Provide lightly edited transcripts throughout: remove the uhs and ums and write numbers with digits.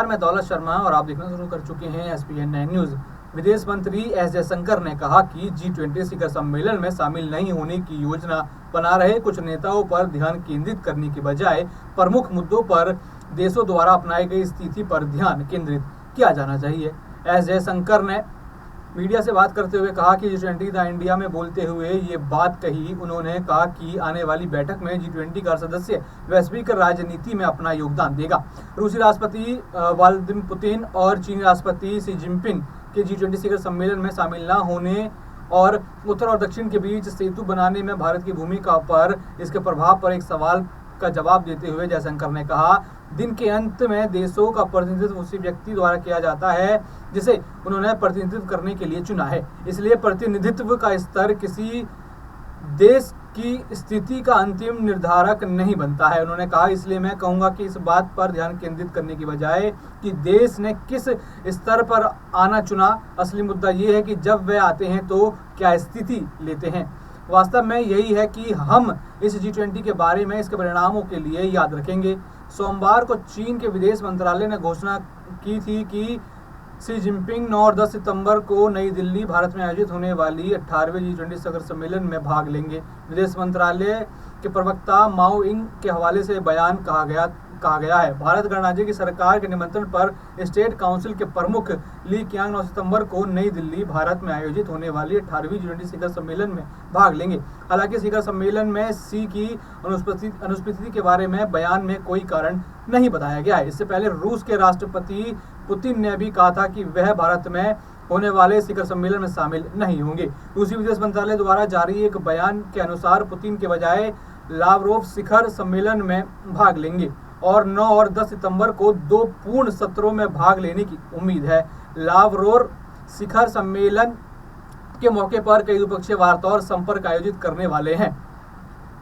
नमस्कार, मैं दौलत शर्मा और आप देखना शुरू कर चुके हैं SPN9 न्यूज। विदेश मंत्री एस जयशंकर ने कहा कि G20 शिखर सम्मेलन में शामिल नहीं होने की योजना बना रहे कुछ नेताओं पर ध्यान केंद्रित करने की बजाय प्रमुख मुद्दों पर देशों द्वारा अपनाई गई स्थिति पर ध्यान केंद्रित किया जाना चाहिए। एस जयशंकर ने मीडिया से बात करते हुए कहा कि G20 द इंडिया में बोलते हुए ये बात कही। उन्होंने कहा कि आने वाली बैठक में G20 का सदस्य वैश्विक राजनीति में अपना योगदान देगा। रूसी राष्ट्रपति व्लादिमीर पुतिन और चीनी राष्ट्रपति शी जिनपिंग के G20 शिखर सम्मेलन में शामिल न होने और उत्तर और दक्षिण के बीच सेतु बनाने में भारत की भूमिका पर इसके प्रभाव पर एक सवाल का जवाब देते हुए जयशंकर ने कहा, दिन के अंत में देशों का प्रतिनिधित्व उसी व्यक्ति द्वारा किया जाता है जिसे उन्होंने प्रतिनिधित्व करने के लिए चुना है। इसलिए प्रतिनिधित्व का स्तर किसी देश की स्थिति का अंतिम निर्धारक नहीं बनता है। उन्होंने कहा, इसलिए मैं कहूंगा कि इस बात पर ध्यान केंद्रित करने की बजाय कि देश ने किस स्तर पर आना चुना, असली मुद्दा ये है कि जब वे आते हैं तो क्या स्थिति लेते हैं। वास्तव में यही है कि हम इस G20 के बारे में इसके परिणामों के लिए याद रखेंगे। सोमवार को चीन के विदेश मंत्रालय ने घोषणा की थी कि शी जिनपिंग 9 और 10 सितंबर को नई दिल्ली, भारत में आयोजित होने वाली 18वें G20 शिखर सम्मेलन में भाग लेंगे। विदेश मंत्रालय के प्रवक्ता माओ इंग के हवाले से बयान कहा गया है, भारत गणराज्य की सरकार के निमंत्रण पर स्टेट काउंसिल के प्रमुख ली कियांग 9 सितंबर को नई दिल्ली, भारत में आयोजित होने वाली 18वीं G20 शिखर सम्मेलन में भाग लेंगे। हालांकि शिखर सम्मेलन में शी की अनुपस्थिति के बारे में बयान में कोई कारण नहीं बताया गया है। इससे पहले रूस के राष्ट्रपति पुतिन ने भी कहा था कि वह भारत में होने वाले शिखर सम्मेलन में शामिल नहीं होंगे। रूसी विदेश मंत्रालय द्वारा जारी एक बयान के अनुसार पुतिन के बजाय लावरोव शिखर सम्मेलन में भाग लेंगे और 9 और 10 सितंबर को 2 पूर्ण सत्रों में भाग लेने की उम्मीद है। लावरोव शिखर सम्मेलन के मौके पर कई द्विपक्षीय वार्ता और संपर्क आयोजित करने वाले हैं।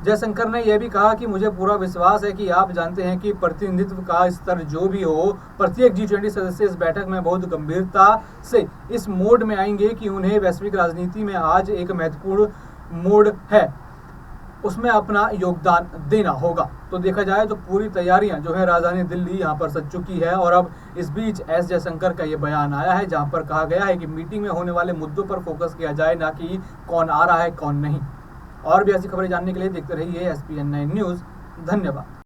जयशंकर ने यह भी कहा कि मुझे पूरा विश्वास है कि आप जानते हैं कि प्रतिनिधित्व का स्तर जो भी हो, प्रत्येक G20 सदस्य इस बैठक में बहुत गंभीरता से इस मोड में आएंगे कि उन्हें वैश्विक राजनीति में आज एक महत्वपूर्ण मोड़ है, उसमें अपना योगदान देना होगा। तो देखा जाए तो पूरी तैयारियां जो है राजधानी दिल्ली यहाँ पर सज चुकी है और अब इस बीच एस जयशंकर का ये बयान आया है जहाँ पर कहा गया है कि मीटिंग में होने वाले मुद्दों पर फोकस किया जाए, ना कि कौन आ रहा है कौन नहीं। और भी ऐसी खबरें जानने के लिए देखते रहिए SPN9 न्यूज। धन्यवाद।